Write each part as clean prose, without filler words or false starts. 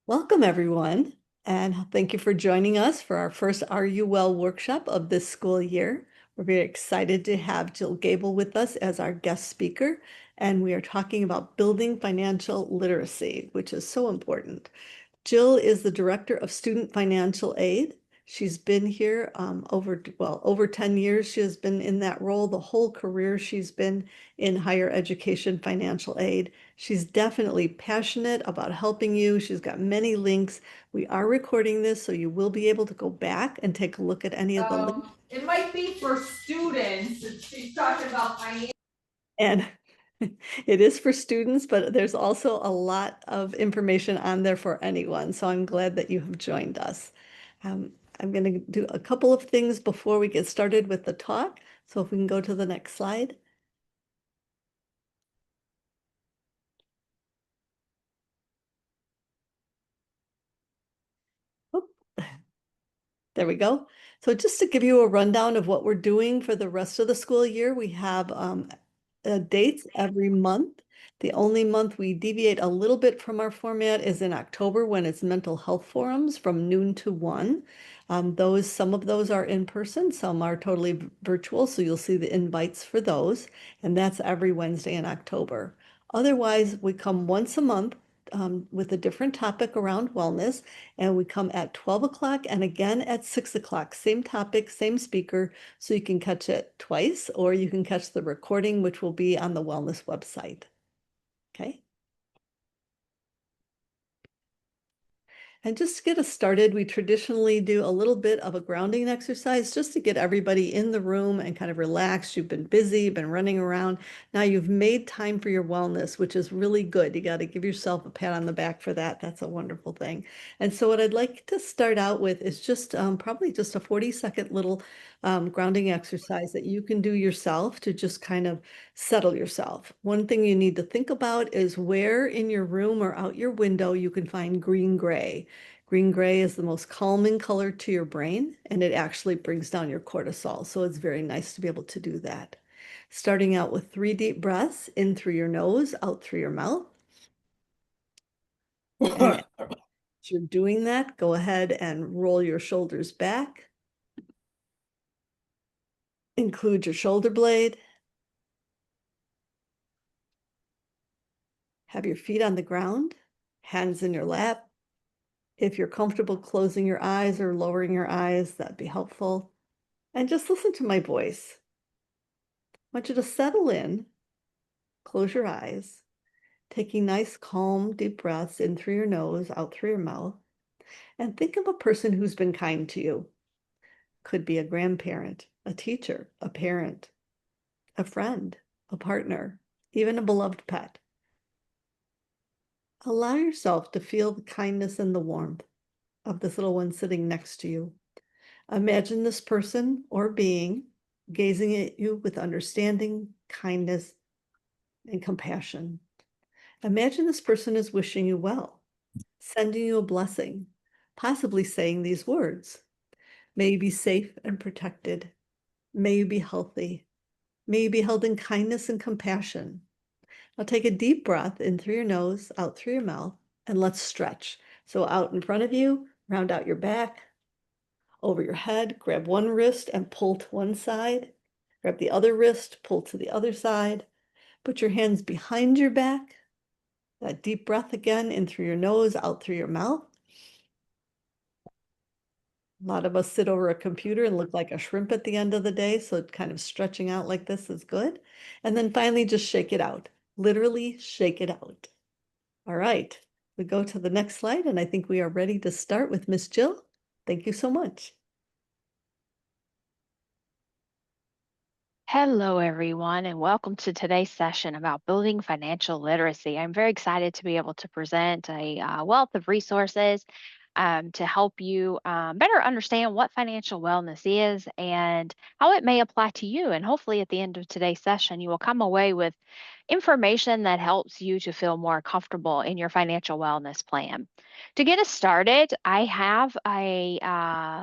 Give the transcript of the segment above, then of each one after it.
Welcome, everyone, and thank you for joining us for our first Are You Well workshop of this school year. We're very excited to have Jill Gable with us as our guest speaker, and we are talking about building financial literacy, which is so important. Jill is the Director of Student Financial Aid. She's been here over 10 years. She has been in that role the whole career. She's been in higher education financial aid. She's definitely passionate about helping you. She's got many links. We are recording this, so you will be able to go back and take a look at any of the links. It might be for students. She's talking about financial. And it is for students, but there's also a lot of information on there for anyone. So I'm glad that you have joined us. I'm going to do a couple of things before we get started with the talk. So if we can go to the next slide. Oop, there we go. So just to give you a rundown of what we're doing for the rest of the school year, we have dates every month. The only month we deviate a little bit from our format is in October when it's mental health forums from noon to 1. Some of those are in person, some are totally virtual, so you'll see the invites for those, and that's every Wednesday in October. Otherwise, we come once a month with a different topic around wellness, and we come at 12 o'clock and again at 6 o'clock. Same topic, same speaker, so you can catch it twice, or you can catch the recording, which will be on the wellness website. Okay. And just to get us started, we traditionally do a little bit of a grounding exercise just to get everybody in the room and kind of relaxed. You've been busy, you've been running around. Now you've made time for your wellness, which is really good. You got to give yourself a pat on the back for that. That's a wonderful thing. And so what I'd like to start out with is just probably just a 40-second little grounding exercise that you can do yourself to just kind of settle yourself. One thing you need to think about is where in your room or out your window you can find green gray. Green gray is the most calming color to your brain, and it actually brings down your cortisol. So it's very nice to be able to do that. Starting out with 3 deep breaths in through your nose, out through your mouth. And as you're doing that, go ahead and roll your shoulders back. Include your shoulder blade. Have your feet on the ground, hands in your lap. If you're comfortable closing your eyes or lowering your eyes, that'd be helpful. And just listen to my voice. I want you to settle in, close your eyes, taking nice, calm, deep breaths in through your nose, out through your mouth. And think of a person who's been kind to you. Could be a grandparent, a teacher, a parent, a friend, a partner, even a beloved pet. Allow yourself to feel the kindness and the warmth of this little one sitting next to you. Imagine this person or being gazing at you with understanding, kindness, and compassion. Imagine this person is wishing you well, sending you a blessing, possibly saying these words. May you be safe and protected. May you be healthy. May you be held in kindness and compassion. Now take a deep breath in through your nose, out through your mouth, and let's stretch. So out in front of you, round out your back, over your head, grab one wrist and pull to one side. Grab the other wrist, pull to the other side. Put your hands behind your back. That deep breath again, in through your nose, out through your mouth. A lot of us sit over a computer and look like a shrimp at the end of the day, so kind of stretching out like this is good. And then finally, just shake it out. Literally shake it out. All right, we go to the next slide, and I think we are ready to start with Miss Jill. Thank you so much. Hello, everyone, and welcome to today's session about building financial literacy. I'm very excited to be able to present a wealth of resources to help you better understand what financial wellness is and how it may apply to you. And hopefully, at the end of today's session, you will come away with information that helps you to feel more comfortable in your financial wellness plan. To get us started, I have a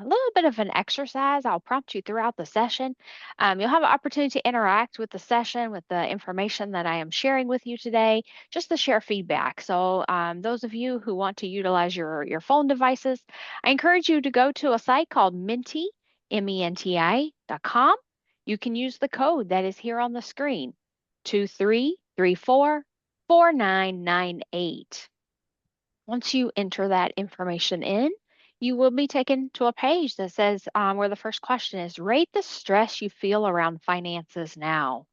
little bit of an exercise I'll prompt you throughout the session. You'll have an opportunity to interact with the session, with the information that I am sharing with you today, just to share feedback. So those of you who want to utilize your phone devices, I encourage you to go to a site called Menti, MENTI.com. You can use the code that is here on the screen, 23344998. Once you enter that information in, you will be taken to a page that says where the first question is, rate the stress you feel around finances now.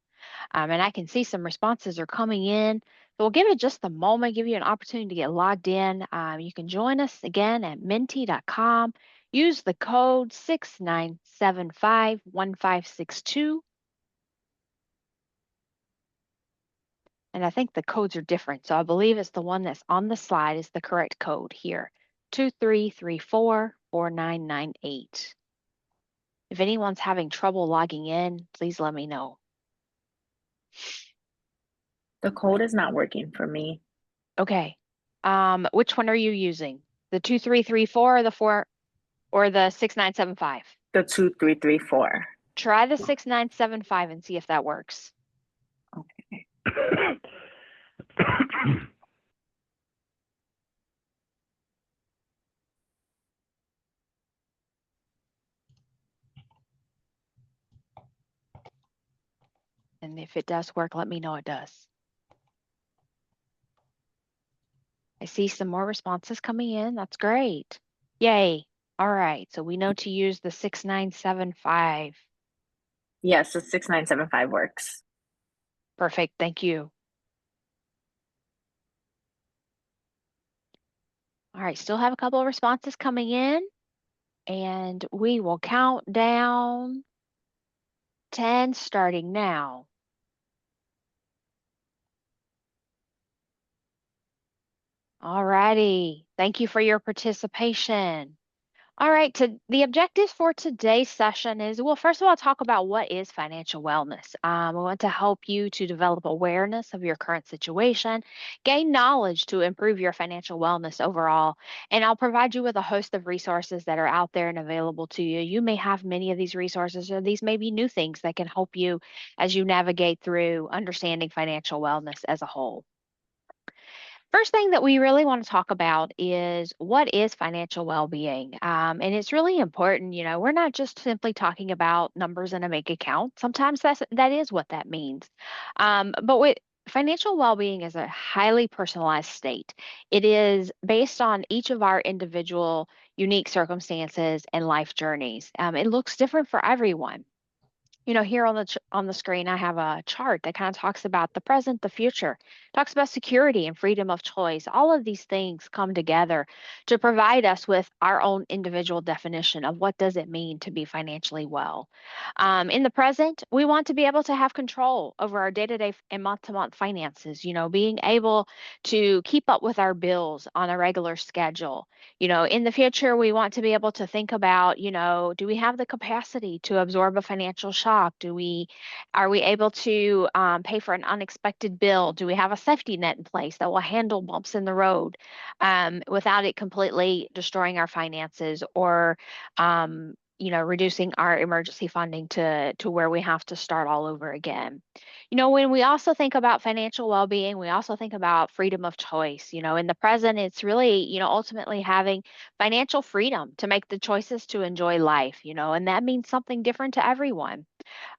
And I can see some responses are coming in. So we'll give it just a moment, give you an opportunity to get logged in. You can join us again at menti.com. Use the code 69751562. And I think the codes are different. So I believe it's the one that's on the slide is the correct code here, 23344998. If anyone's having trouble logging in, please let me know. The code is not working for me. Okay. Which one are you using? The 2334 or the 4 or the 6975? The 2334. Try the 6975 and see if that works. Okay. And if it does work, let me know it does. I see some more responses coming in. That's great. Yay. All right. So we know to use the 6975. Yes, the 6975 works. Perfect. Thank you. All right. Still have a couple of responses coming in. And we will count down 10 starting now. All righty. Thank you for your participation. All right, the objectives for today's session is, well, first of all, talk about what is financial wellness. We want to help you to develop awareness of your current situation, gain knowledge to improve your financial wellness overall, and I'll provide you with a host of resources that are out there and available to you. You may have many of these resources, or these may be new things that can help you as you navigate through understanding financial wellness as a whole. First thing that we really want to talk about is what is financial well-being. And it's really important, we're not just simply talking about numbers in a bank account. Sometimes that is what that means. But with financial well-being is a highly personalized state. It is based on each of our individual unique circumstances and life journeys. It looks different for everyone. Here on the screen, I have a chart that kind of talks about the present, the future, talks about security and freedom of choice. All of these things come together to provide us with our own individual definition of what does it mean to be financially well. In the present, we want to be able to have control over our day-to-day and month-to-month finances, being able to keep up with our bills on a regular schedule. In the future, we want to be able to think about, do we have the capacity to absorb a financial shock? Are we able to pay for an unexpected bill? Do we have a safety net in place that will handle bumps in the road without it completely destroying our finances or reducing our emergency funding to where we have to start all over again? When we also think about financial well-being, we also think about freedom of choice. In the present, it's really, ultimately having financial freedom to make the choices to enjoy life, and that means something different to everyone.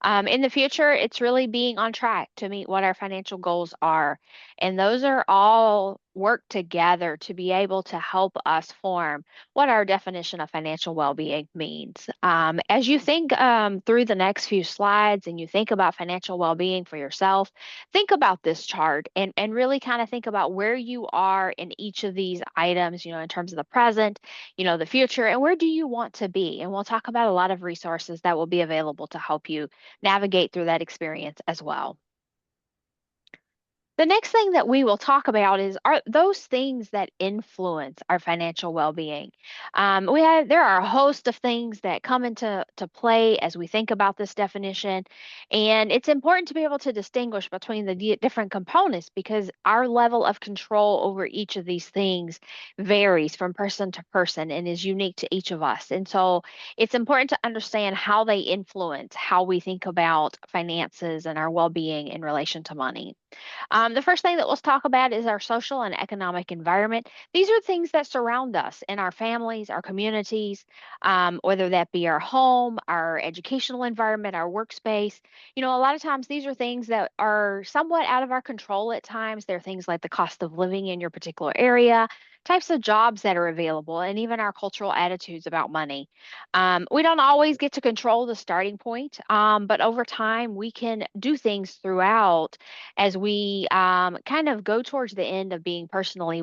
In the future, it's really being on track to meet what our financial goals are. And those are all work together to be able to help us form what our definition of financial well-being means. As you think through the next few slides and you think about financial well-being for yourself, think about this chart and really kind of think about where you are in each of these items, in terms of the present, the future, and where do you want to be? And we'll talk about a lot of resources that will be available to help you navigate through that experience as well. The next thing that we will talk about is are those things that influence our financial well-being. There are a host of things that come into play as we think about this definition, and it's important to be able to distinguish between the different components because our level of control over each of these things varies from person to person and is unique to each of us. And so it's important to understand how they influence how we think about finances and our well-being in relation to money. The first thing that let's talk about is our social and economic environment. These are things that surround us in our families, our communities, whether that be our home, our educational environment, our workspace. You know, a lot of times these are things that are somewhat out of our control at times. They're things like the cost of living in your particular area, types of jobs that are available, and even our cultural attitudes about money. We don't always get to control the starting point, but over time we can do things throughout as we kind of go towards the end of being personally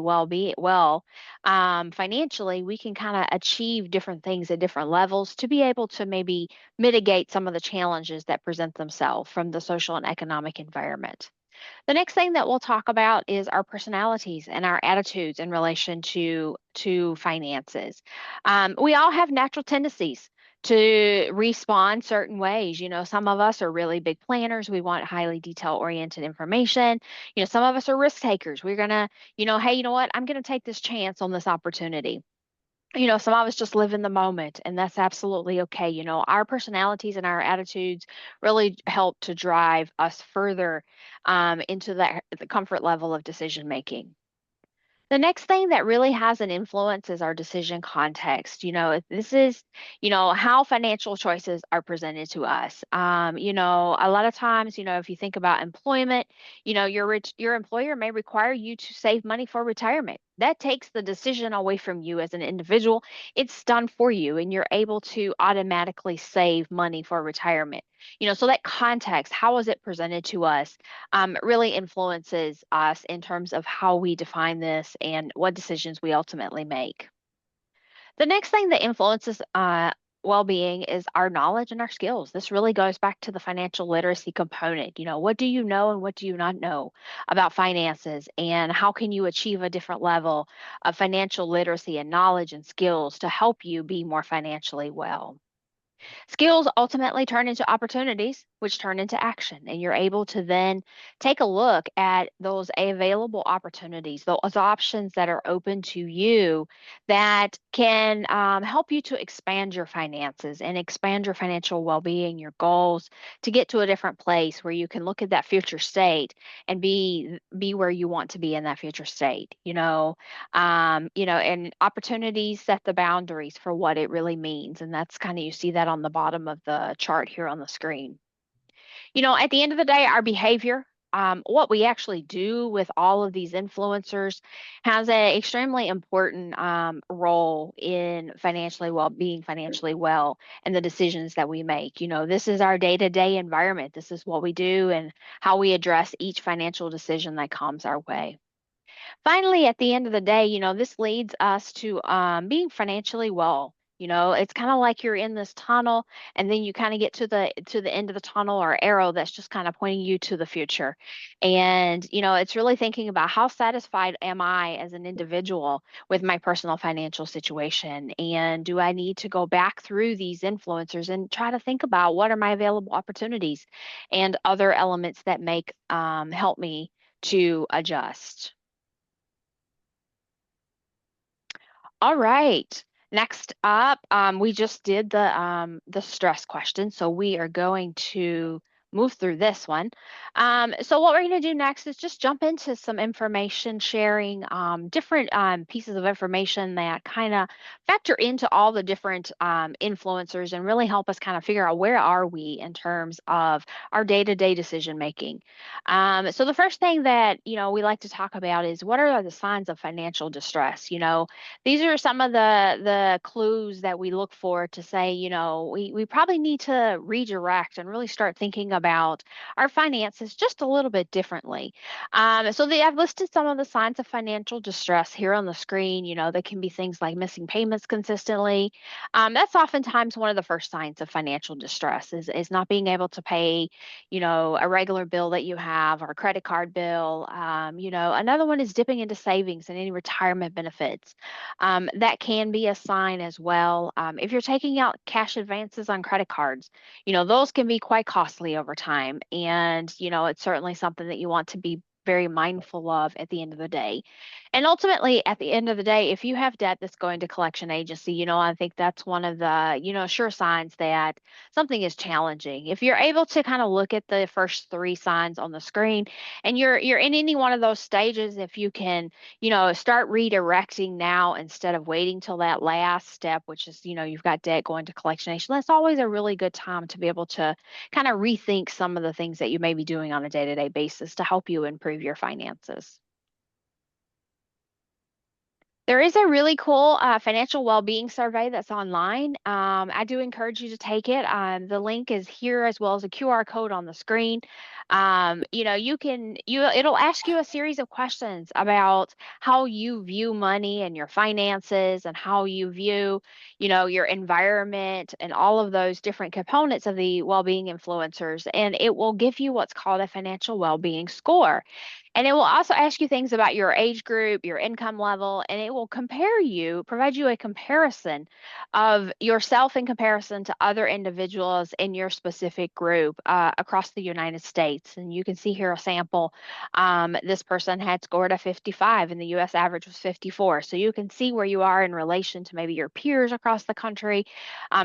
financially, we can kind of achieve different things at different levels to be able to maybe mitigate some of the challenges that present themselves from the social and economic environment. The next thing that we'll talk about is our personalities and our attitudes in relation to finances. We all have natural tendencies to respond certain ways. You know, some of us are really big planners. We want highly detail oriented information. You know, some of us are risk takers. We're gonna, hey, you know what? I'm gonna take this chance on this opportunity. You know, some of us just live in the moment, and that's absolutely okay. You know, our personalities and our attitudes really help to drive us further into the comfort level of decision making. The next thing that really has an influence is our decision context. You know, this is, how financial choices are presented to us. A lot of times, if you think about employment, your employer may require you to save money for retirement. That takes the decision away from you as an individual. It's done for you, and you're able to automatically save money for retirement. So that context, how is it presented to us? Really influences us in terms of how we define this and what decisions we ultimately make. The next thing that influences well being is our knowledge and our skills. This really goes back to the financial literacy component. What do you know and what do you not know about finances, and how can you achieve a different level of financial literacy and knowledge and skills to help you be more financially well? Skills ultimately turn into opportunities, which turn into action. And you're able to then take a look at those available opportunities, those options that are open to you that can help you to expand your finances and expand your financial well being, your goals, to get to a different place where you can look at that future state and be where you want to be in that future state. And opportunities set the boundaries for what it really means. And that's kind of, you see that on the bottom of the chart here on the screen. At the end of the day, our behavior, what we actually do with all of these influencers, has an extremely important role in being financially well, and the decisions that we make. This is our day-to-day environment. This is what we do and how we address each financial decision that comes our way. Finally, at the end of the day, this leads us to being financially well. It's kind of like you're in this tunnel, and then you kind of get to the end of the tunnel or arrow that's just kind of pointing you to the future. And it's really thinking about how satisfied am I as an individual with my personal financial situation, and do I need to go back through these influencers and try to think about what are my available opportunities and other elements that make help me to adjust. All right. Next up, we just did the stress question, so we are going to move through this one. So what we're going to do next is just jump into some information sharing, different pieces of information that kind of factor into all the different influencers and really help us kind of figure out where are we in terms of our day-to-day decision making. So the first thing that we like to talk about is what are the signs of financial distress. These are some of the clues that we look for to say, we probably need to redirect and really start thinking about about our finances just a little bit differently. I've listed some of the signs of financial distress here on the screen. They can be things like missing payments consistently. That's oftentimes one of the first signs of financial distress is not being able to pay, a regular bill that you have or a credit card bill. Another one is dipping into savings and any retirement benefits. That can be a sign as well. If you're taking out cash advances on credit cards, those can be quite costly over time. And, it's certainly something that you want to be very mindful of at the end of the day. And ultimately, at the end of the day, if you have debt that's going to collection agency, I think that's one of the, sure signs that something is challenging. If you're able to kind of look at the first three signs on the screen and you're in any one of those stages, if you can, start redirecting now instead of waiting till that last step, which is, you've got debt going to collection agency, that's always a really good time to be able to kind of rethink some of the things that you may be doing on a day-to-day basis to help you improve your finances. There is a really cool financial well-being survey that's online. I do encourage you to take it. The link is here as well as a QR code on the screen. It'll ask you a series of questions about how you view money and your finances and how you view, your environment and all of those different components of the well-being influencers. And it will give you what's called a financial well-being score. And it will also ask you things about your age group, your income level, and it will provide you a comparison of yourself in comparison to other individuals in your specific group across the United States. And you can see here a sample. This person had scored a 55 and the US average was 54. So you can see where you are in relation to maybe your peers across the country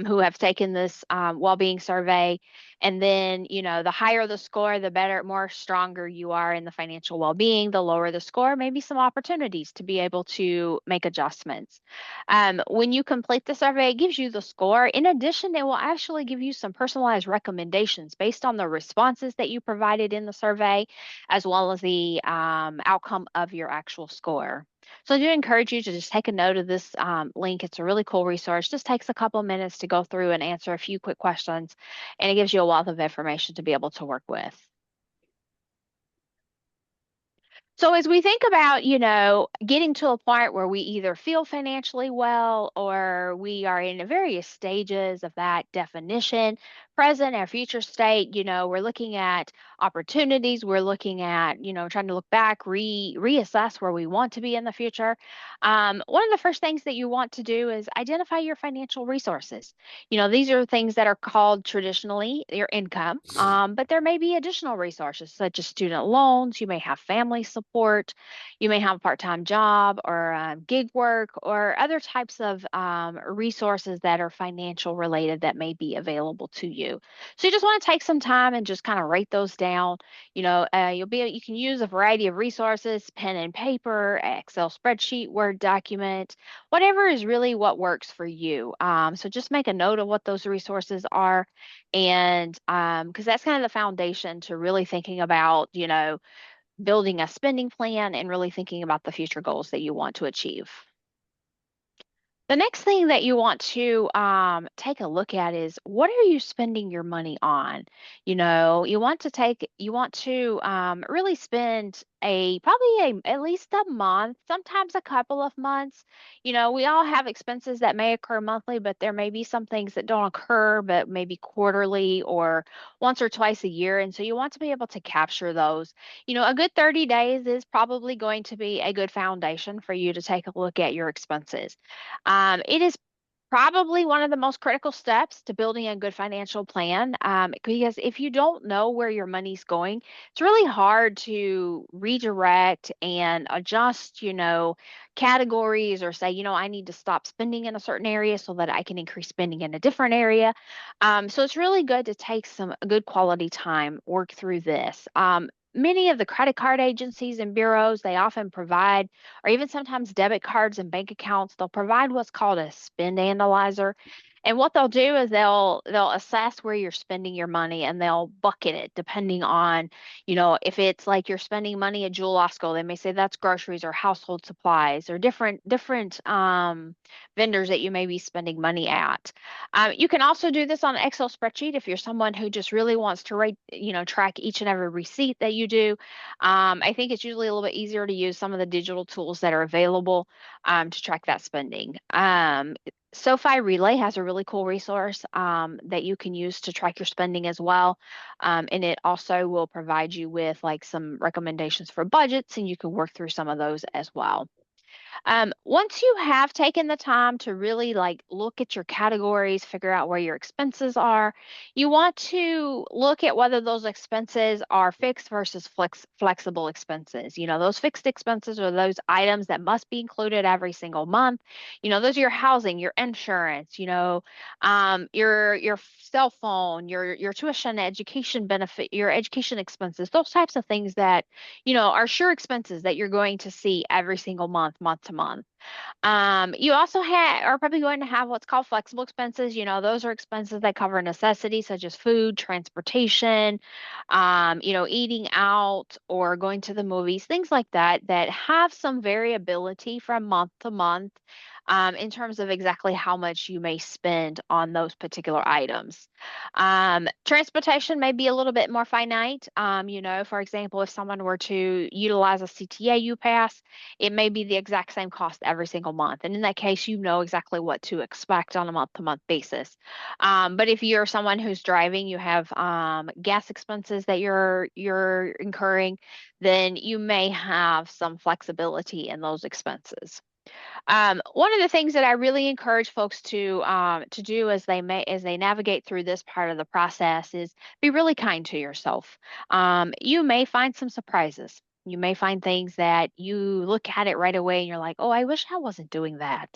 who have taken this well-being survey. And then, the higher the score, the better, more stronger you are in the financial well-being. The lower the score, maybe some opportunities to be able to make adjustments. When you complete the survey, it gives you the score. In addition, it will actually give you some personalized recommendations based on the responses that you provided in the survey, as well as the outcome of your actual score. So I do encourage you to just take a note of this link. It's a really cool resource. Just takes a couple of minutes to go through and answer a few quick questions, and it gives you a wealth of information to be able to work with. So as we think about, getting to a point where we either feel financially well or we are in the various stages of that definition, present or future state, we're looking at opportunities, we're looking at, trying to look back, reassess where we want to be in the future. One of the first things that you want to do is identify your financial resources. These are things that are called traditionally your income, but there may be additional resources such as student loans. You may have family support. You may have a part-time job or gig work or other types of resources that are financial related that may be available to you. So you just want to take some time and just kind of write those down. You can use a variety of resources, pen and paper, Excel spreadsheet, Word document, whatever is really what works for you. So just make a note of what those resources are, and because that's kind of the foundation to really thinking about, building a spending plan and really thinking about the future goals that you want to achieve. The next thing that you want to take a look at is, what are you spending your money on? You want to really spend at least a month, sometimes a couple of months. We all have expenses that may occur monthly, but there may be some things that don't occur, but maybe quarterly or once or twice a year. And so you want to be able to capture those. A good 30 days is probably going to be a good foundation for you to take a look at your expenses. It is probably one of the most critical steps to building a good financial plan, because if you don't know where your money's going, it's really hard to redirect and adjust, categories, or say, I need to stop spending in a certain area so that I can increase spending in a different area. So it's really good to take some good quality time, work through this. Many of the credit card agencies and bureaus, they often provide, or even sometimes debit cards and bank accounts, they'll provide what's called a spend analyzer. And what they'll do is they'll assess where you're spending your money and they'll bucket it depending on, if it's like you're spending money at Jewel Osco, they may say that's groceries or household supplies or different vendors that you may be spending money at. You can also do this on an Excel spreadsheet if you're someone who just really wants to track each and every receipt that you do. I think it's usually a little bit easier to use some of the digital tools that are available to track that spending. SoFi Relay has a really cool resource that you can use to track your spending as well. And it also will provide you with like some recommendations for budgets, and you can work through some of those as well. Once you have taken the time to really like look at your categories, figure out where your expenses are, you want to look at whether those expenses are fixed versus flexible expenses. Those fixed expenses are those items that must be included every single month. Those are your housing, your insurance, your cell phone, your tuition, education benefit, your education expenses, those types of things that are sure expenses that you're going to see every single month to month. You also are probably going to have what's called flexible expenses. Those are expenses that cover necessities such as food, transportation, eating out or going to the movies, things like that, that have some variability from month to month. In terms of exactly how much you may spend on those particular items. Transportation may be a little bit more finite. For example, if someone were to utilize a CTA U-Pass, it may be the exact same cost every single month. And in that case, you know exactly what to expect on a month-to-month basis. But if you're someone who's driving, you have gas expenses that you're incurring, then you may have some flexibility in those expenses. One of the things that I really encourage folks to do as they navigate through this part of the process is be really kind to yourself. You may find some surprises. You may find things that you look at it right away and you're like, oh, I wish I wasn't doing that.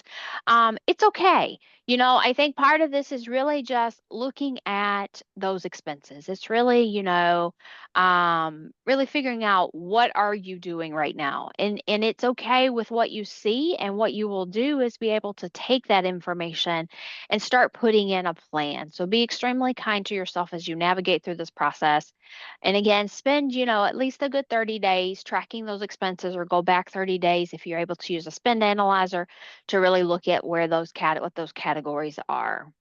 It's okay. I think part of this is really just looking at those expenses. It's really, really figuring out what are you doing right now, and it's okay with what you see. And what you will do is be able to take that information and start putting in a plan. So be extremely kind to yourself as you navigate through this process. And again, spend at least a good 30 days tracking those expenses, or go back 30 days if you're able to use a spend analyzer to really look at where what those categories are.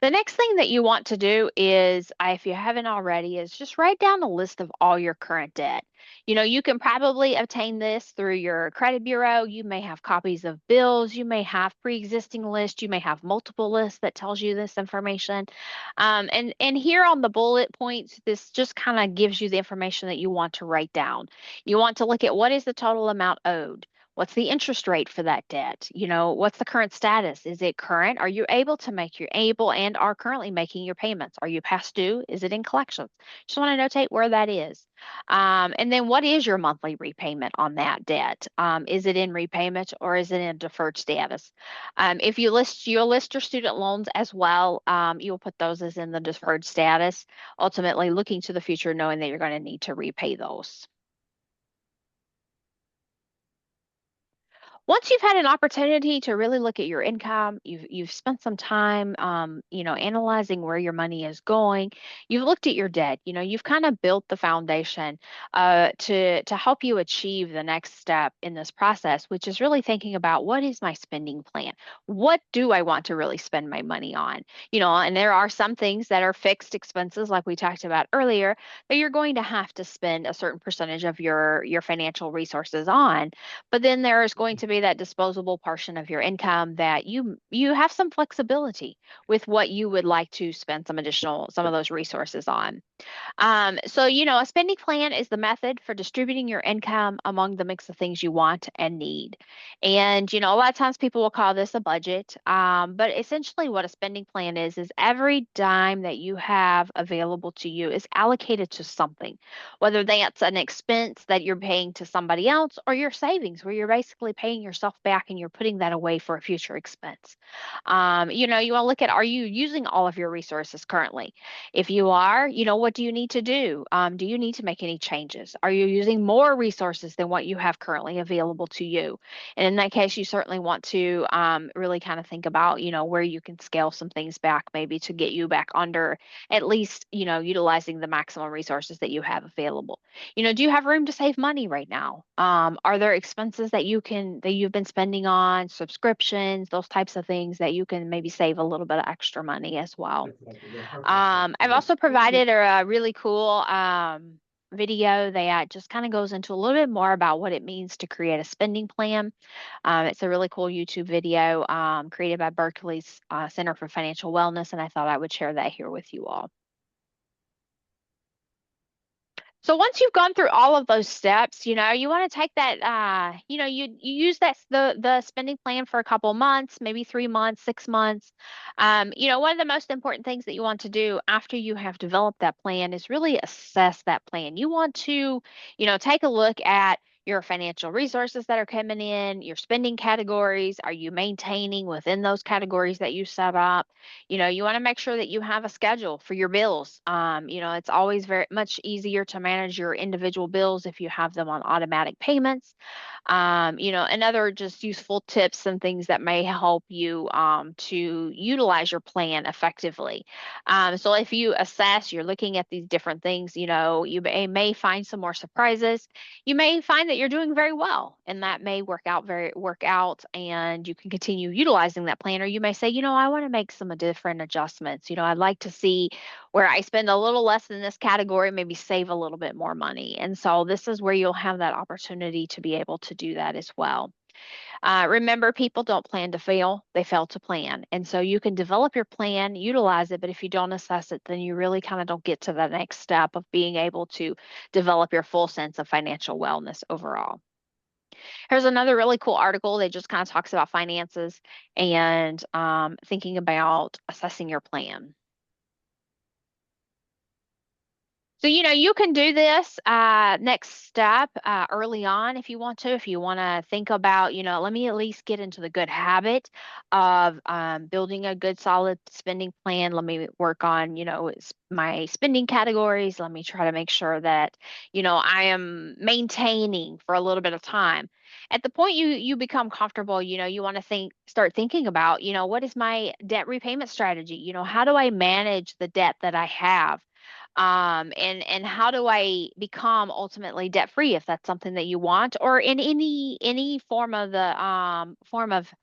The next thing that you want to do is, if you haven't already, is just write down a list of all your current debt. You can probably obtain this through your credit bureau. You may have copies of bills. You may have pre-existing lists. You may have multiple lists that tells you this information. And here on the bullet points, this just kind of gives you the information that you want to write down. You want to look at what is the total amount owed. What's the interest rate for that debt? What's the current status? Is it current? Are you able to make your able and are currently making your payments? Are you past due? Is it in collections? Just want to notate where that is. And then what is your monthly repayment on that debt? Is it in repayment or is it in deferred status? If you'll list your student loans as well, you'll put those as in the deferred status, ultimately looking to the future, knowing that you're going to need to repay those. Once you've had an opportunity to really look at your income, you've spent some time, analyzing where your money is going. You've looked at your debt. You've kind of built the foundation to help you achieve the next step in this process, which is really thinking about what is my spending plan? What do I want to really spend my money on? And there are some things that are fixed expenses, like we talked about earlier, that you're going to have to spend a certain percentage of your financial resources on. But then there is going to be that disposable portion of your income that you have some flexibility with what you would like to spend some of those resources on. So, a spending plan is the method for distributing your income among the mix of things you want and need. And, a lot of times people will call this a budget. But essentially what a spending plan is every dime that you have available to you is allocated to something, whether that's an expense that you're paying to somebody else or your savings, where you're basically paying yourself back and you're putting that away for a future expense. You want to look at, are you using all of your resources currently? If you are, what do you need to do? Do you need to make any changes? Are you using more resources than what you have currently available to you? And in that case, you certainly want to really kind of think about, where you can scale some things back, maybe to get you back under at least, utilizing the maximum resources that you have available. Do you have room to save money right now? Are there expenses that you've been spending on, subscriptions, those types of things that you can maybe save a little bit of extra money as well? I've also provided a really cool video that just kind of goes into a little bit more about what it means to create a spending plan. It's a really cool YouTube video created by Berkeley's Center for Financial Wellness, and I thought I would share that here with you all. So once you've gone through all of those steps, you want to take that, you use the spending plan for a couple months, maybe 3 months, 6 months. One of the most important things that you want to do after you have developed that plan is really assess that plan. You want to, take a look at your financial resources that are coming in, your spending categories. Are you maintaining within those categories that you set up? You want to make sure that you have a schedule for your bills. It's always very much easier to manage your individual bills if you have them on automatic payments. And other just useful tips and things that may help you to utilize your plan effectively. So if you assess, you're looking at these different things, you may find some more surprises. You may find that you're doing very well, and that may work out, and you can continue utilizing that plan. Or you may say, I want to make some different adjustments. I'd like to see where I spend a little less in this category, maybe save a little bit more money. And so this is where you'll have that opportunity to be able to do that as well. Remember, people don't plan to fail, they fail to plan. And so you can develop your plan, utilize it, but if you don't assess it, then you really kind of don't get to the next step of being able to develop your full sense of financial wellness overall. Here's another really cool article that just kind of talks about finances and thinking about assessing your plan. So, you can do this next step early on if you want to. If you want to think about, let me at least get into the good habit of building a good, solid spending plan. Let me work on, my spending categories. Let me try to make sure that, I am maintaining for a little bit of time. At the point you become comfortable, you want to start thinking about, what is my debt repayment strategy? How do I manage the debt that I have? And how do I become ultimately debt free if that's something that you want, or in any form of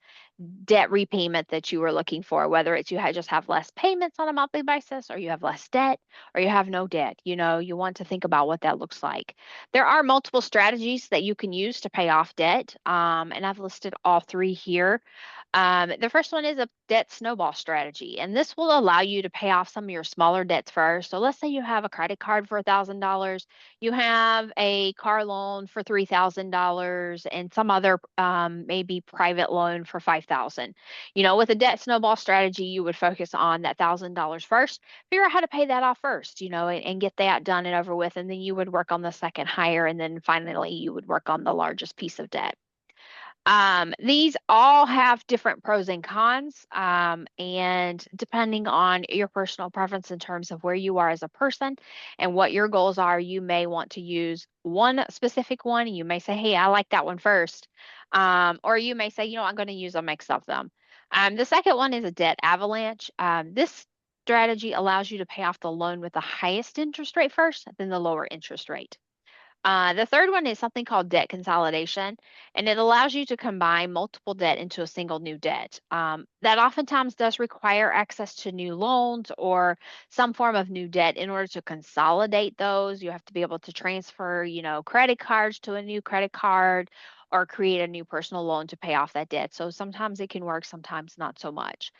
debt repayment that you are looking for, whether it's just have less payments on a monthly basis, or you have less debt, or you have no debt. You want to think about what that looks like. There are multiple strategies that you can use to pay off debt, and I've listed all 3 here. The first one is a debt snowball strategy, and this will allow you to pay off some of your smaller debts first. So let's say you have a credit card for $1,000, you have a car loan for $3,000, and some other maybe private loan for $5,000. With a debt snowball strategy, you would focus on that $1,000 first, figure out how to pay that off first, and get that done and over with, and then you would work on the second higher, and then finally you would work on the largest piece of debt. These all have different pros and cons, and depending on your personal preference in terms of where you are as a person and what your goals are, you may want to use one specific one. You may say, hey, I like that one first. Or you may say, I'm going to use a mix of them. The second one is a debt avalanche. This strategy allows you to pay off the loan with the highest interest rate first, then the lower interest rate. The third one is something called debt consolidation, and it allows you to combine multiple debt into a single new debt. That oftentimes does require access to new loans or some form of new debt. In order to consolidate those, you have to be able to transfer, credit cards to a new credit card, or create a new personal loan to pay off that debt. So sometimes it can work, sometimes not so much.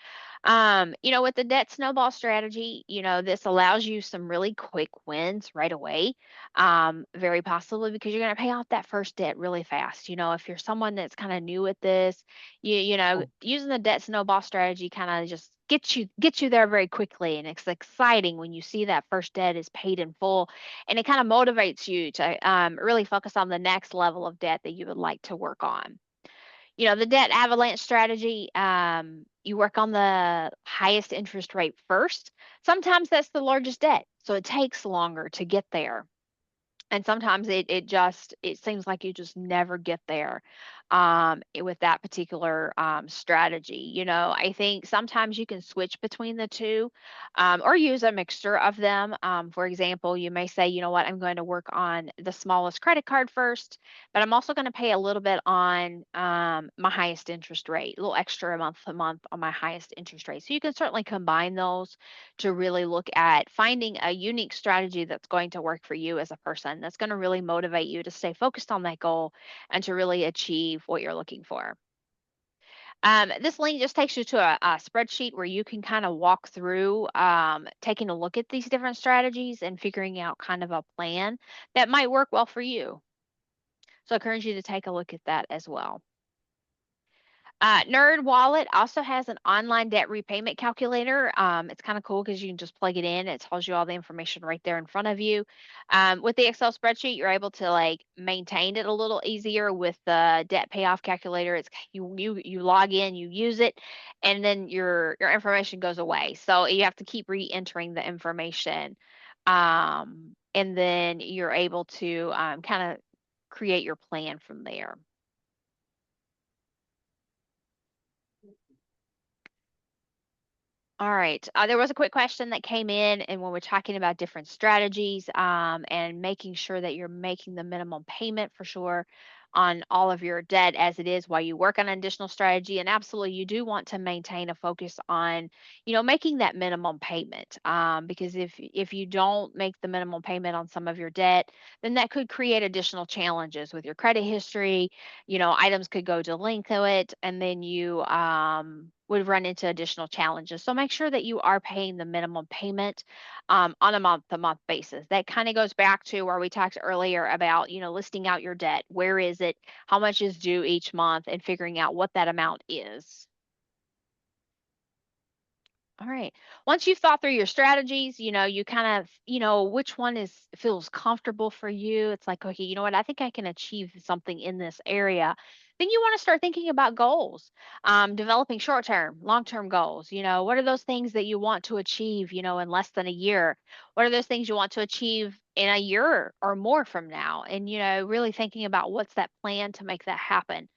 With the debt snowball strategy, this allows you some really quick wins right away. Very possibly because you're going to pay off that first debt really fast. If you're someone that's kind of new at this, using the debt snowball strategy kind of just gets you there very quickly, and it's exciting when you see that first debt is paid in full, and it kind of motivates you to really focus on the next level of debt that you would like to work on. The debt avalanche strategy, you work on the highest interest rate first. Sometimes that's the largest debt. So it takes longer to get there. And sometimes it seems like you just never get there with that particular strategy. I think sometimes you can switch between the two, or use a mixture of them. For example, you may say, you know what, I'm going to work on the smallest credit card first, but I'm also going to pay a little bit on my highest interest rate, a little extra month to month on my highest interest rate. So you can certainly combine those to really look at finding a unique strategy that's going to work for you as a person, that's going to really motivate you to stay focused on that goal and to really achieve what you're looking for. This link just takes you to a spreadsheet where you can kind of walk through taking a look at these different strategies and figuring out kind of a plan that might work well for you. So I encourage you to take a look at that as well. Nerd Wallet also has an online debt repayment calculator. It's kind of cool because you can just plug it in. It tells you all the information right there in front of you. With the Excel spreadsheet, you're able to like maintain it a little easier. With the debt payoff calculator, it's you log in, you use it, and then your information goes away. So you have to keep re-entering the information, and then you're able to kind of create your plan from there. All right. There was a quick question that came in, and when we're talking about different strategies, and making sure that you're making the minimum payment for sure on all of your debt as it is while you work on an additional strategy. And absolutely, you do want to maintain a focus on, making that minimum payment. Because if you don't make the minimum payment on some of your debt, then that could create additional challenges with your credit history. Items could go delinquent, and then you would run into additional challenges. So make sure that you are paying the minimum payment on a month-to-month basis. That kind of goes back to where we talked earlier about, listing out your debt. Where is it? How much is due each month? And figuring out what that amount is. All right. Once you've thought through your strategies, you kind of, which one feels comfortable for you. It's like, okay, you know what? I think I can achieve something in this area. Then you want to start thinking about goals, developing short-term, long-term goals. What are those things that you want to achieve, in less than a year? What are those things you want to achieve in a year or more from now? And, really thinking about what's that plan to make that happen.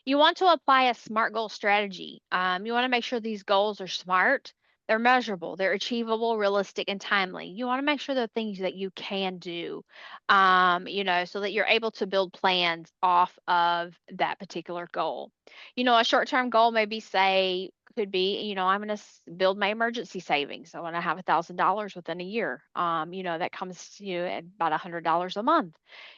You want to apply a SMART goal strategy. You want to make sure these goals are smart, they're measurable, they're achievable, realistic, and timely. You want to make sure they're things that you can do, so that you're able to build plans off of that particular goal. A short-term goal maybe could be, I'm going to build my emergency savings. I want to have $1,000 within a year. That comes to you at about $100 a month.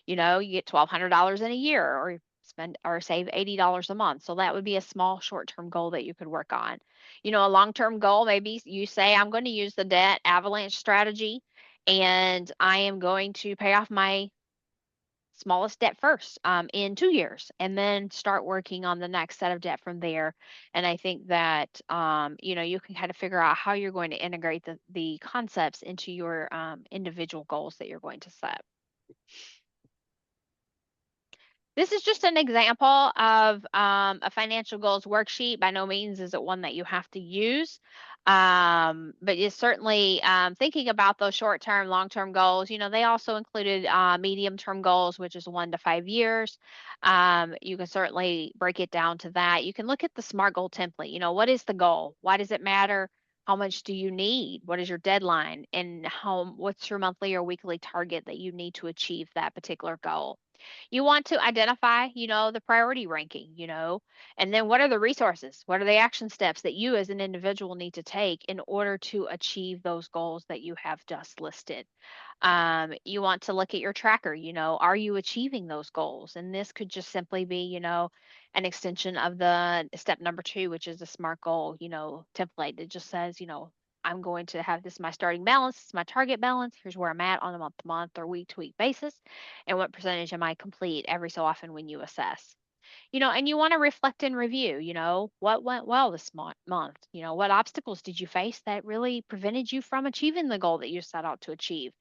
You get $1,200 in a year, or spend or save $80 a month. So that would be a small short-term goal that you could work on. A long-term goal, maybe you say, I'm going to use the debt avalanche strategy, and I am going to pay off my smallest debt first in 2 years, and then start working on the next set of debt from there. And I think that, you can kind of figure out how you're going to integrate the concepts into your individual goals that you're going to set. This is just an example of a financial goals worksheet. By no means is it one that you have to use, but it's certainly thinking about those short-term, long-term goals. They also included medium-term goals, which is 1 to 5 years. You can certainly break it down to that. You can look at the SMART goal template. What is the goal? Why does it matter? How much do you need? What is your deadline? And what's your monthly or weekly target that you need to achieve that particular goal? You want to identify, the priority ranking, and then what are the resources? What are the action steps that you as an individual need to take in order to achieve those goals that you have just listed? You want to look at your tracker, are you achieving those goals? And this could just simply be, an extension of the step number 2, which is a SMART goal, template. It just says, I'm going to have this my starting balance, this is my target balance. Here's where I'm at on a month to month or week to week basis, and what percentage am I complete every so often when you assess. And you want to reflect and review, what went well this month, what obstacles did you face that really prevented you from achieving the goal that you set out to achieve?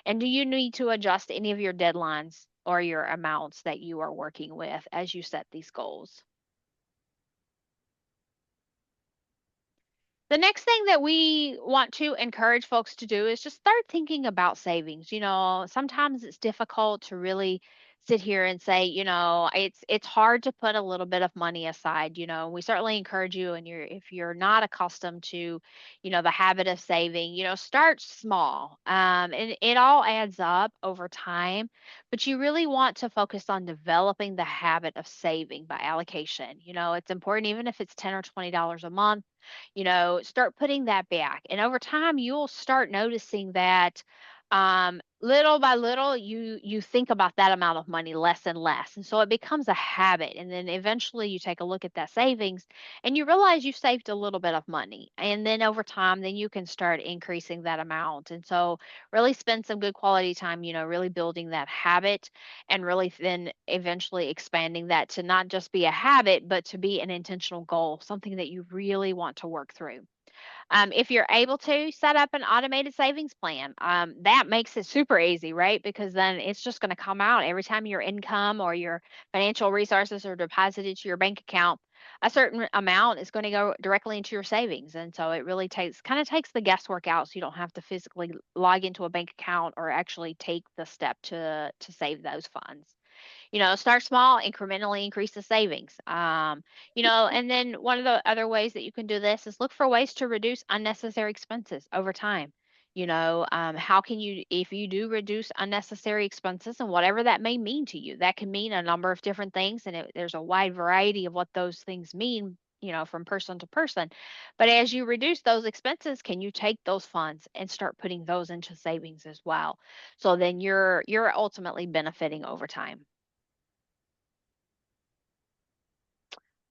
And do you need to adjust any of your deadlines or your amounts that you are working with as you set these goals? The next thing that we want to encourage folks to do is just start thinking about savings. Sometimes it's difficult to really sit here and say, it's hard to put a little bit of money aside. We certainly encourage you, and if you're not accustomed to, the habit of saving, start small. And it all adds up over time, but you really want to focus on developing the habit of saving by allocation. It's important, even if it's 10 or $20 a month, start putting that back. And over time, you'll start noticing that little by little, you think about that amount of money less and less. And so it becomes a habit. And then eventually you take a look at that savings and you realize you saved a little bit of money. And then over time, then you can start increasing that amount. And so really spend some good quality time, really building that habit and really then eventually expanding that to not just be a habit, but to be an intentional goal, something that you really want to work through. If you're able to set up an automated savings plan, that makes it super easy, right? Because then it's just going to come out every time your income or your financial resources are deposited to your bank account. A certain amount is going to go directly into your savings, and so it really takes the guesswork out, so you don't have to physically log into a bank account or actually take the step to save those funds. Start small, incrementally increase the savings. And then one of the other ways that you can do this is look for ways to reduce unnecessary expenses over time. How can you, if you do reduce unnecessary expenses and whatever that may mean to you, that can mean a number of different things, and there's a wide variety of what those things mean. From person to person. But as you reduce those expenses, can you take those funds and start putting those into savings as well? So then you're ultimately benefiting over time.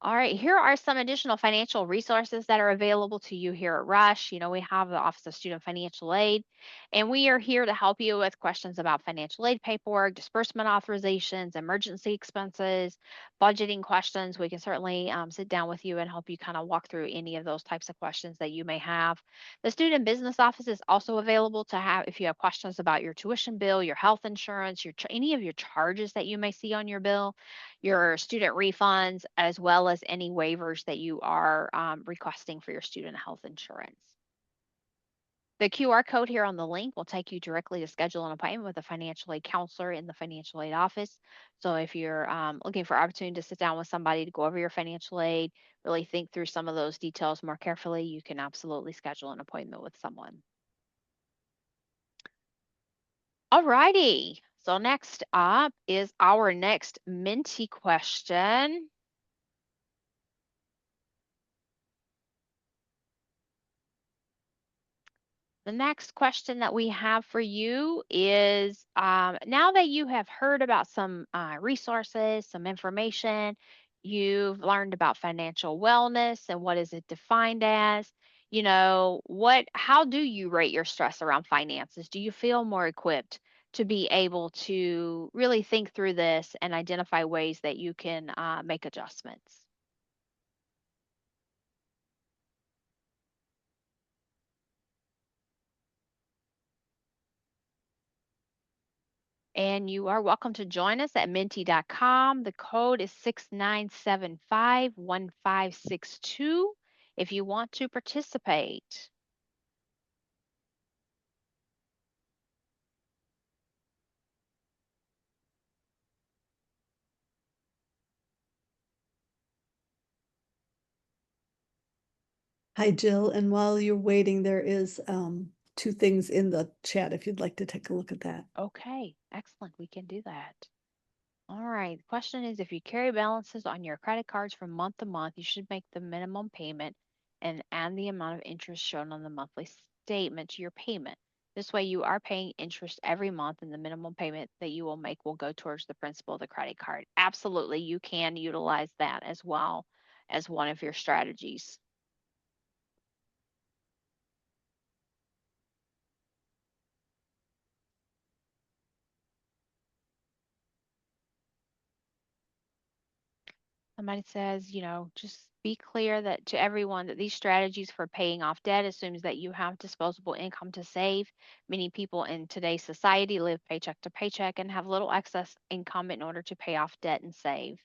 All right, here are some additional financial resources that are available to you here at Rush. We have the Office of Student Financial Aid, and we are here to help you with questions about financial aid paperwork, disbursement authorizations, emergency expenses, budgeting questions. We can certainly sit down with you and help you kind of walk through any of those types of questions that you may have. The Student Business Office is also available to have if you have questions about your tuition bill, your health insurance, any of your charges that you may see on your bill, your student refunds, as well as any waivers that you are requesting for your student health insurance. The QR code here on the link will take you directly to schedule an appointment with a financial aid counselor in the financial aid office. So if you're looking for opportunity to sit down with somebody to go over your financial aid, really think through some of those details more carefully, you can absolutely schedule an appointment with someone. All righty. So next up is our next Menti question. The next question that we have for you is now that you have heard about some resources, some information, you've learned about financial wellness and what is it defined as, how do you rate your stress around finances? Do you feel more equipped to be able to really think through this and identify ways that you can make adjustments? And you are welcome to join us at menti.com. The code is 69751562 if you want to participate. Hi, Jill. And while you're waiting, there is two things in the chat if you'd like to take a look at that. Okay, excellent. We can do that. All right. The question is, if you carry balances on your credit cards from month to month, you should make the minimum payment and add the amount of interest shown on the monthly statement to your payment. This way you are paying interest every month, and the minimum payment that you will make will go towards the principal of the credit card. Absolutely, you can utilize that as well as one of your strategies. Somebody says, just be clear that to everyone that these strategies for paying off debt assumes that you have disposable income to save. Many people in today's society live paycheck to paycheck and have little excess income in order to pay off debt and save.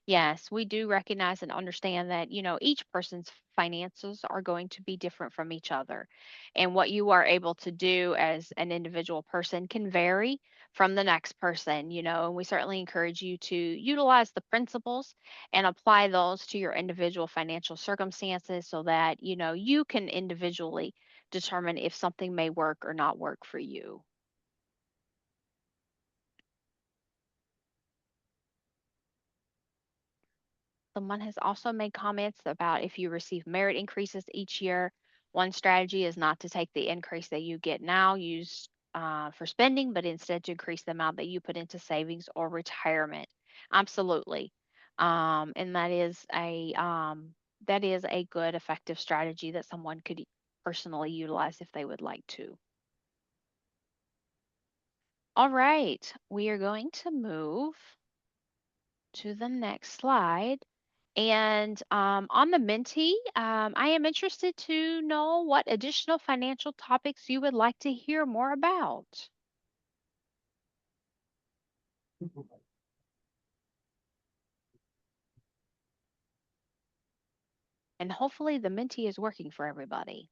Yes, we do recognize and understand that, each person's finances are going to be different from each other. And what you are able to do as an individual person can vary from the next person, and we certainly encourage you to utilize the principles and apply those to your individual financial circumstances so that, you can individually determine if something may work or not work for you. Someone has also made comments about if you receive merit increases each year, one strategy is not to take the increase that you get now used for spending, but instead to increase the amount that you put into savings or retirement. Absolutely, and that is a good, effective strategy that someone could personally utilize if they would like to. All right, we are going to move to the next slide. And on the Menti, I am interested to know what additional financial topics you would like to hear more about. And hopefully the Menti is working for everybody.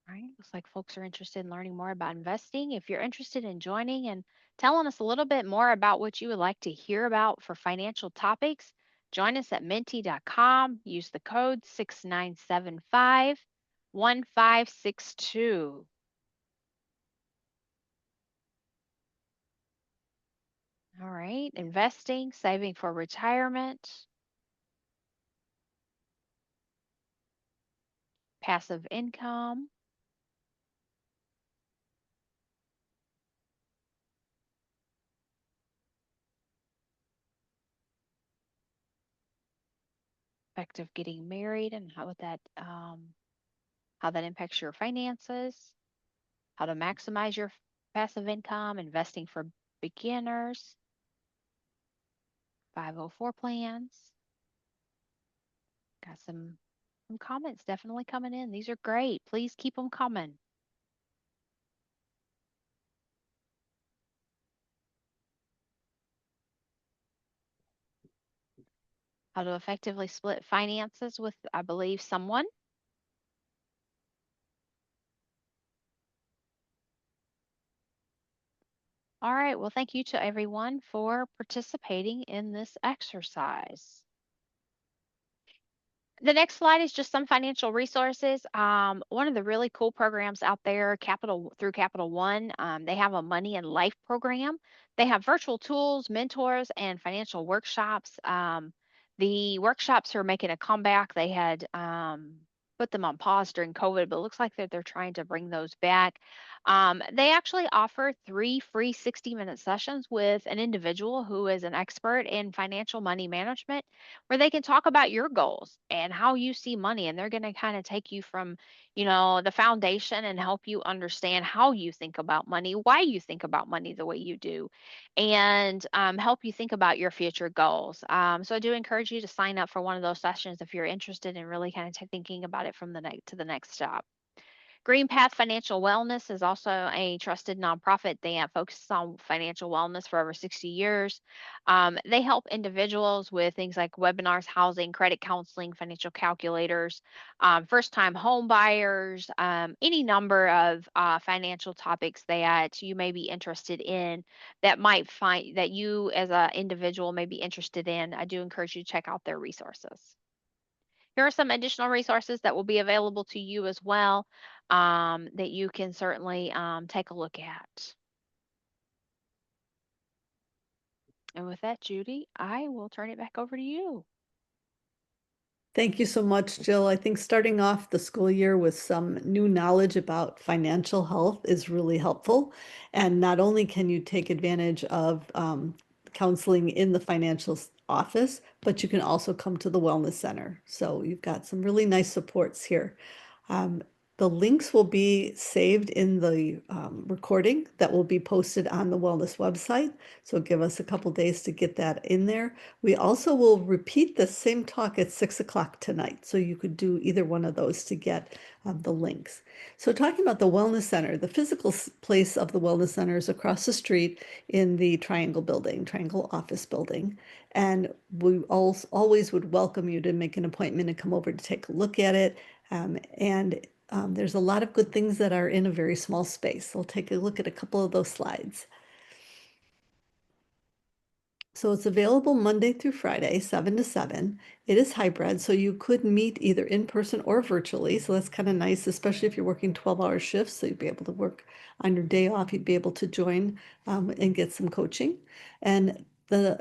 All right, looks like folks are interested in learning more about investing. If you're interested in joining and telling us a little bit more about what you would like to hear about for financial topics, join us at menti.com. Use the code 6975 1562. All right, investing, saving for retirement, passive income, effective getting married and how that impacts your finances, how to maximize your passive income, investing for beginners, 504 plans. Got some comments definitely coming in. These are great. Please keep them coming. How to effectively split finances with, I believe, someone. All right. Well, thank you to everyone for participating in this exercise. The next slide is just some financial resources. One of the really cool programs out there, Capital One, they have a money and life program. They have virtual tools, mentors, and financial workshops. The workshops are making a comeback. They had put them on pause during COVID, but it looks like that they're trying to bring those back. They actually offer 3 free 60-minute sessions with an individual who is an expert in financial money management where they can talk about your goals and how you see money. And they're going to kind of take you from, the foundation and help you understand how you think about money, why you think about money the way you do, and help you think about your future goals. So I do encourage you to sign up for one of those sessions if you're interested in really kind of thinking about it from the next to the next stop. Green Path Financial Wellness is also a trusted nonprofit. They have focused on financial wellness for over 60 years. They help individuals with things like webinars, housing, credit counseling, financial calculators, first time home buyers, any number of financial topics that you may be interested in that might find that you as an individual may be interested in. I do encourage you to check out their resources. Here are some additional resources that will be available to you as well that you can certainly take a look at. And with that, Judy, I will turn it back over to you. Thank you so much, Jill. I think starting off the school year with some new knowledge about financial health is really helpful. And not only can you take advantage of counseling in the financial office, but you can also come to the Wellness Center. So you've got some really nice supports here. The links will be saved in the recording that will be posted on the wellness website. So give us a couple days to get that in there. We also will repeat the same talk at 6 o'clock tonight. So you could do either one of those to get the links. So talking about the Wellness Center, the physical place of the Wellness Center is across the street in the Triangle building, Triangle office building. And we always would welcome you to make an appointment and come over to take a look at it. There's a lot of good things that are in a very small space. So we'll take a look at a couple of those slides. So it's available Monday through Friday, 7 to 7. It is hybrid, so you could meet either in person or virtually. So that's kind of nice, especially if you're working 12-hour shifts. So you'd be able to work on your day off. You'd be able to join and get some coaching. And the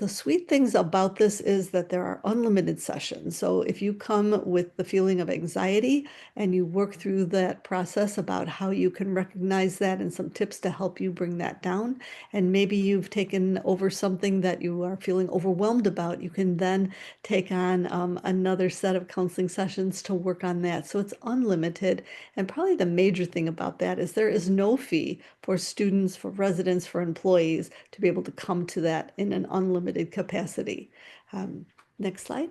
sweet things about this is that there are unlimited sessions. So if you come with the feeling of anxiety and you work through that process about how you can recognize that and some tips to help you bring that down, and maybe you've taken over something that you are feeling overwhelmed about, you can then take on another set of counseling sessions to work on that. So it's unlimited. And probably the major thing about that is there is no fee for students, for residents, for employees to be able to come to that in an unlimited capacity. Next slide.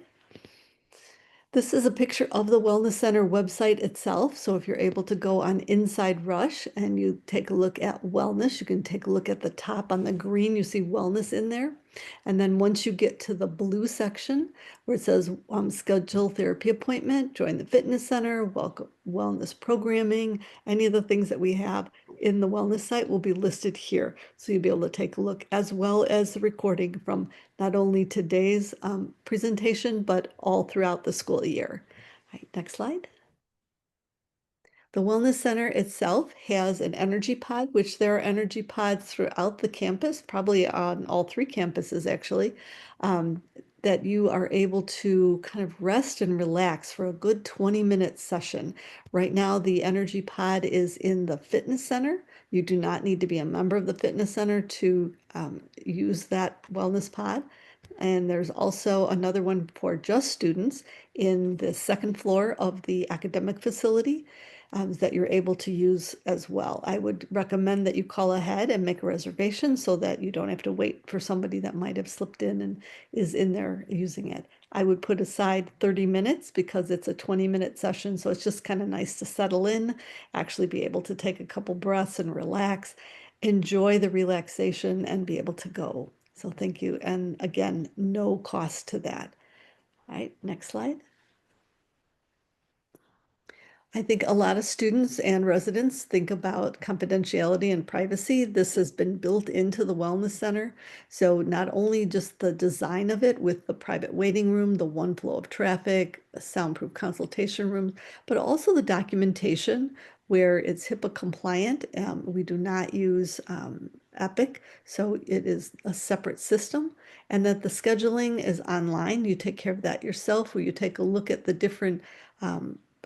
This is a picture of the Wellness Center website itself. So if you're able to go on Inside Rush and you take a look at wellness, you can take a look at the top on the green, you see wellness in there. And then once you get to the blue section where it says schedule therapy appointment, join the fitness center, welcome wellness programming, any of the things that we have in the wellness site will be listed here. So you'll be able to take a look as well as the recording from not only today's presentation, but all throughout the school year. All right, next slide. The Wellness Center itself has an energy pod, which there are energy pods throughout the campus, probably on all 3 campuses actually, that you are able to kind of rest and relax for a good 20-minute session. Right now, the energy pod is in the fitness center. You do not need to be a member of the fitness center to use that wellness pod. And there's also another one for just students in the 2nd floor of the academic facility that you're able to use as well. I would recommend that you call ahead and make a reservation so that you don't have to wait for somebody that might have slipped in and is in there using it. I would put aside 30 minutes because it's a 20-minute session, so it's just kind of nice to settle in, actually be able to take a couple breaths and relax, enjoy the relaxation, and be able to go. So thank you. And again, no cost to that. All right, next slide. I think a lot of students and residents think about confidentiality and privacy. This has been built into the Wellness Center. So not only just the design of it with the private waiting room, the one flow of traffic, a soundproof consultation room, but also the documentation where it's HIPAA compliant. We do not use Epic, so it is a separate system. And that the scheduling is online. You take care of that yourself, where you take a look at the different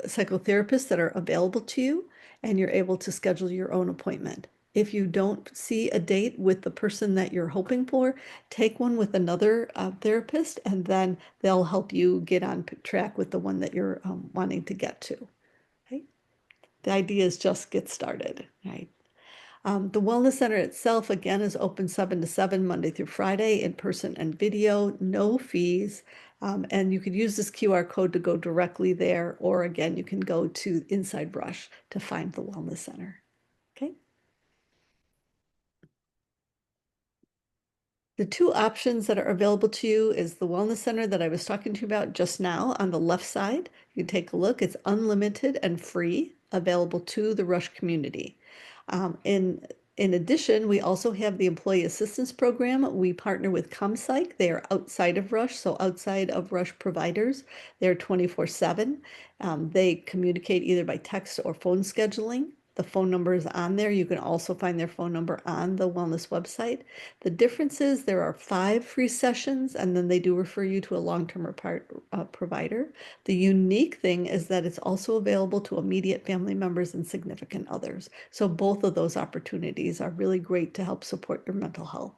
psychotherapists that are available to you, and you're able to schedule your own appointment. If you don't see a date with the person that you're hoping for, take one with another therapist, and then they'll help you get on track with the one that you're wanting to get to. Okay? The idea is just get started, right? The Wellness Center itself, again, is open 7 to 7, Monday through Friday, in person and video, no fees. And you could use this QR code to go directly there, or again, you can go to Inside Rush to find the Wellness Center. Okay. The 2 options that are available to you is the Wellness Center that I was talking to you about just now on the left side. You can take a look. It's unlimited and free, available to the Rush community. In addition, we also have the Employee Assistance Program. We partner with ComPsych. They are outside of Rush, so outside of Rush providers. They're 24/7. They communicate either by text or phone scheduling. The phone number is on there. You can also find their phone number on the wellness website. The difference is there are 5 free sessions, and then they do refer you to a long-term provider. The unique thing is that it's also available to immediate family members and significant others. So both of those opportunities are really great to help support your mental health.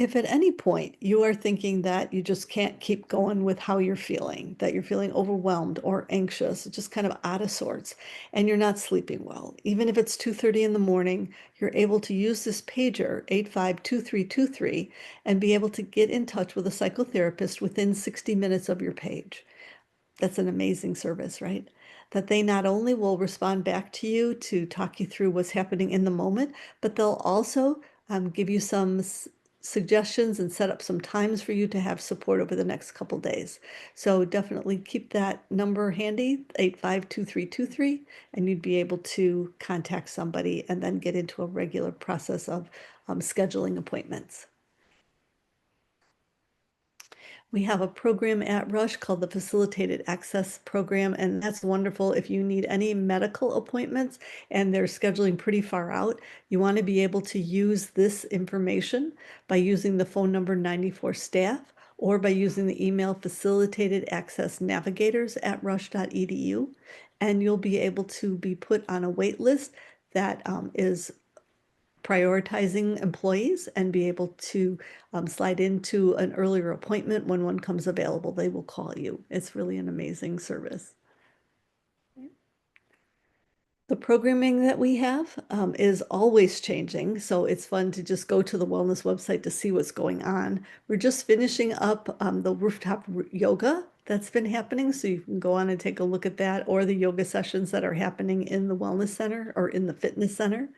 If at any point you are thinking that you just can't keep going with how you're feeling, that you're feeling overwhelmed or anxious, just kind of out of sorts, and you're not sleeping well, even if it's 2:30 in the morning, you're able to use this pager 852323 and be able to get in touch with a psychotherapist within 60 minutes of your page. That's an amazing service, right? That they not only will respond back to you to talk you through what's happening in the moment, but they'll also give you some suggestions and set up some times for you to have support over the next couple days. So definitely keep that number handy, 852323, and you'd be able to contact somebody and then get into a regular process of scheduling appointments. We have a program at Rush called the Facilitated Access Program, and that's wonderful if you need any medical appointments and they're scheduling pretty far out. You want to be able to use this information by using the phone number 94 staff or by using the email facilitatedaccessnavigators@rush.edu, and you'll be able to be put on a wait list that is prioritizing employees and be able to slide into an earlier appointment when one comes available. They will call you. It's really an amazing service. The programming that we have is always changing, so it's fun to just go to the wellness website to see what's going on. We're just finishing up the rooftop yoga that's been happening, so you can go on and take a look at that, or the yoga sessions that are happening in the wellness center or in the fitness center.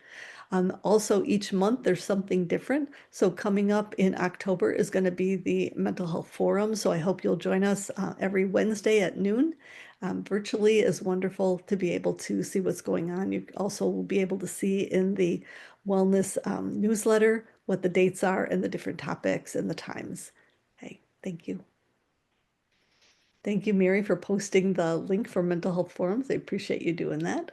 Also, each month there's something different. So coming up in October is going to be the Mental Health Forum. So I hope you'll join us every Wednesday at noon. Virtually is wonderful to be able to see what's going on. You also will be able to see in the wellness newsletter what the dates are and the different topics and the times. Okay, thank you. Thank you, Mary, for posting the link for mental health forums. I appreciate you doing that.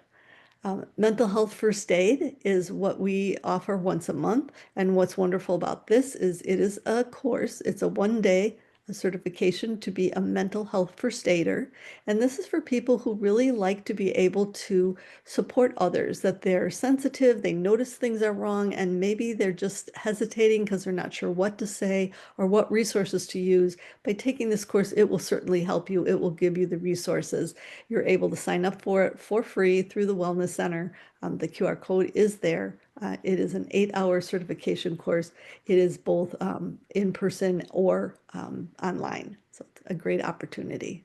Mental health first aid is what we offer once a month. And what's wonderful about this is it is a course. It's a one-day certification to be a mental health first aider. And this is for people who really like to be able to support others, that they're sensitive, they notice things are wrong, and maybe they're just hesitating because they're not sure what to say or what resources to use. By taking this course, it will certainly help you. It will give you the resources. You're able to sign up for it for free through the Wellness Center. The QR code is there. It is an 8-hour certification course. It is both in person or online. So it's a great opportunity.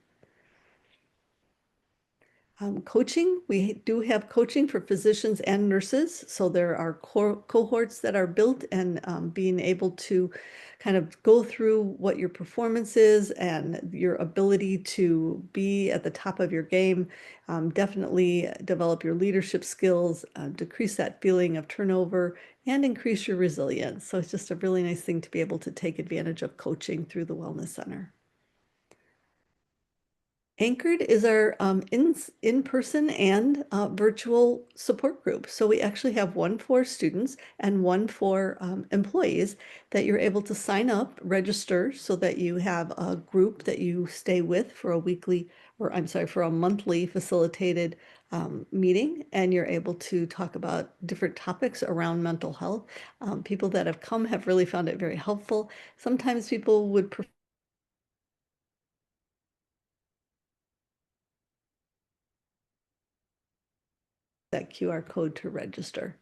Coaching, we do have coaching for physicians and nurses. So there are cohorts that are built, and being able to kind of go through what your performance is and your ability to be at the top of your game. Definitely develop your leadership skills, decrease that feeling of turnover, and increase your resilience. So it's just a really nice thing to be able to take advantage of coaching through the Wellness Center. Anchored is our in-person and virtual support group. So we actually have one for students and one for employees that you're able to sign up, register so that you have a group that you stay with for a weekly, or I'm sorry, for a monthly facilitated meeting, and you're able to talk about different topics around mental health. People that have come have really found it very helpful. Sometimes people would prefer that QR code to register.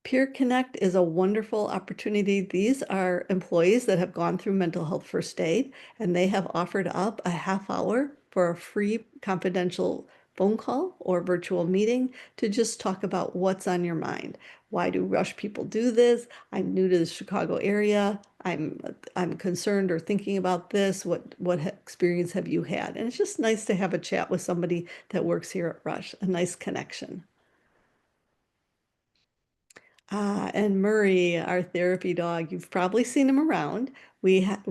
Peer Connect is a wonderful opportunity. These are employees that have gone through mental health first aid, and they have offered up a half hour for a free confidential phone call or virtual meeting to just talk about what's on your mind. Why do Rush people do this? I'm new to the Chicago area. I'm concerned or thinking about this. What experience have you had? And it's just nice to have a chat with somebody that works here at Rush, a nice connection. And Murray, our therapy dog, you've probably seen him around. We have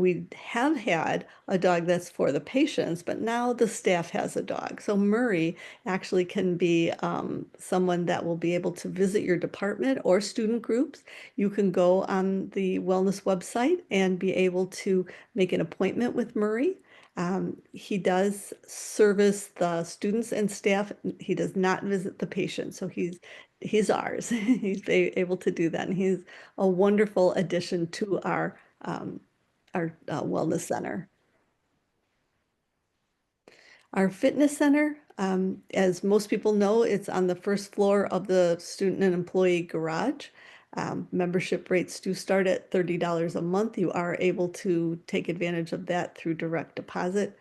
had a dog that's for the patients, but now the staff has a dog. So Murray actually can be someone that will be able to visit your department or student groups. You can go on the wellness website and be able to make an appointment with Murray. He does service the students and staff. He does not visit the patient. So he's he's ours. He's able to do that, and he's a wonderful addition to our wellness center. Our fitness center, as most people know, it's on the first floor of the student and employee garage. Membership rates do start at $30 a month. You are able to take advantage of that through direct deposit.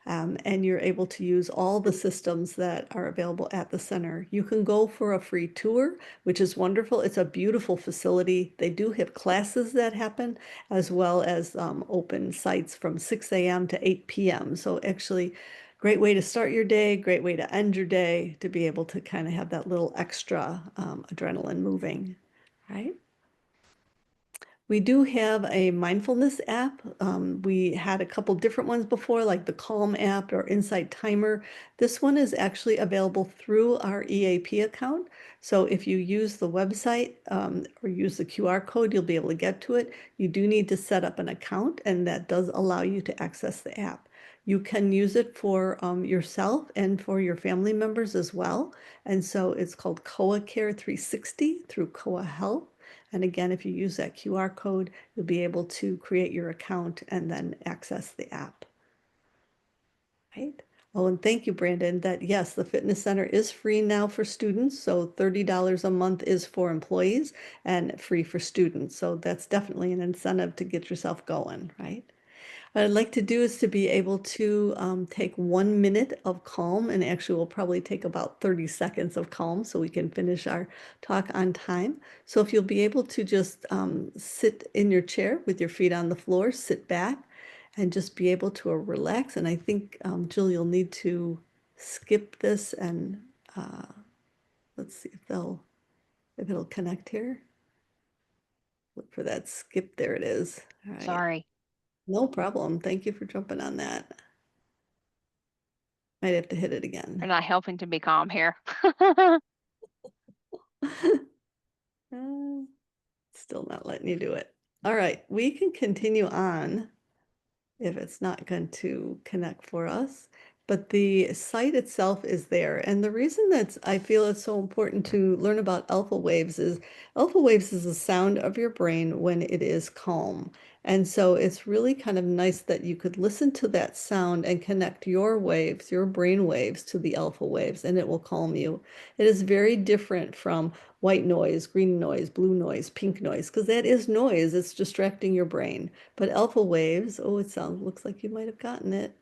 And you're able to use all the systems that are available at the center. You can go for a free tour, which is wonderful. It's a beautiful facility. They do have classes that happen, as well as open sites from 6 a.m. to 8 p.m. So actually, great way to start your day, great way to end your day, to be able to kind of have that little extra adrenaline moving, right? We do have a mindfulness app. We had a couple different ones before, like the Calm app or Insight Timer. This one is actually available through our EAP account. So if you use the website or use the QR code, you'll be able to get to it. You do need to set up an account, and that does allow you to access the app. You can use it for yourself and for your family members as well. And so it's called Koa Care 360 through Koa Health. And again, if you use that QR code, you'll be able to create your account and then access the app. Right? Oh, and thank you, Brandon, that yes, the fitness center is free now for students. So $30 a month is for employees and free for students. So that's definitely an incentive to get yourself going, right? What I'd like to do is to be able to take 1 minute of calm, and actually we'll probably take about 30 seconds of calm so we can finish our talk on time. So if you'll be able to just sit in your chair with your feet on the floor, sit back and just be able to relax. And I think, Jill, you'll need to skip this and let's see if it'll connect here. Look for that skip. There it is. All right. Sorry. No problem. Thank you for jumping on that. Might have to hit it again. You're not helping to be calm here. Uh, Still not letting you do it. All right, we can continue on if it's not going to connect for us. But the site itself is there. And the reason that I feel it's so important to learn about alpha waves is the sound of your brain when it is calm. And so it's really kind of nice that you could listen to that sound and connect your waves, your brain waves, to the alpha waves, and it will calm you. It is very different from white noise, green noise, blue noise, pink noise, because that is noise. It's distracting your brain. But alpha waves, oh, looks like you might have gotten it,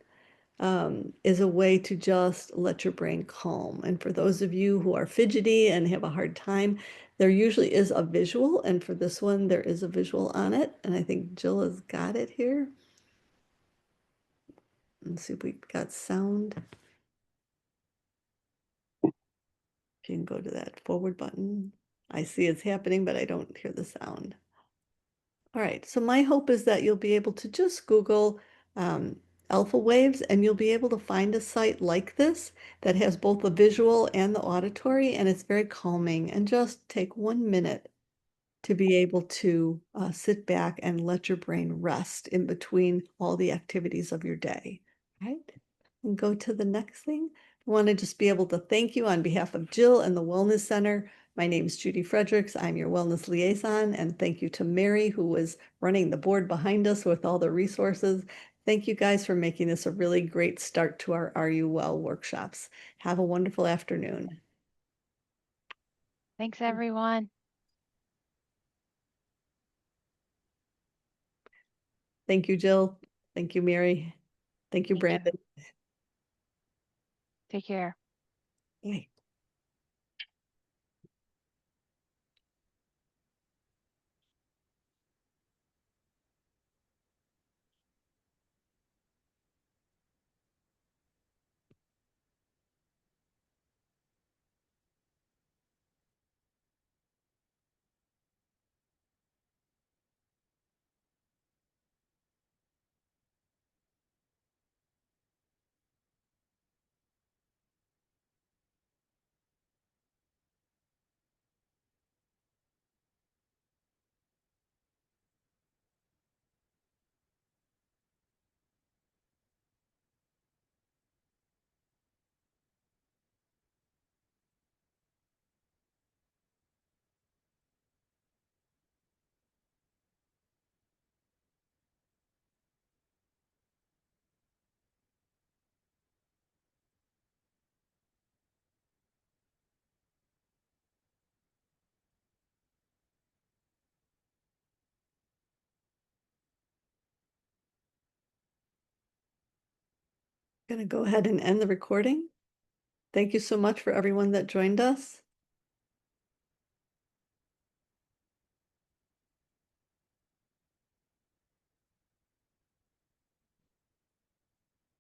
is a way to just let your brain calm. And for those of you who are fidgety and have a hard time, there usually is a visual. And for this one, there is a visual on it. And I think Jill has got it here. Let's see if we've got sound. If you can go to that forward button. I see it's happening, but I don't hear the sound. All right, so my hope is that you'll be able to just Google alpha waves, and you'll be able to find a site like this that has both the visual and the auditory, and it's very calming. And just take 1 minute to be able to sit back and let your brain rest in between all the activities of your day, right? And go to the next thing. I want to just be able to thank you on behalf of Jill and the Wellness Center. My name is Judy Fredericks. I'm your wellness liaison, and thank you to Mary, who was running the board behind us with all the resources. Thank you guys for making this a really great start to our Are You Well workshops. Have a wonderful afternoon. Thanks, everyone. Thank you, Jill. Thank you, Mary. Thank you, Thank you. Brandon. Take care. Bye. Going to go ahead and end the recording. Thank you so much for everyone that joined us.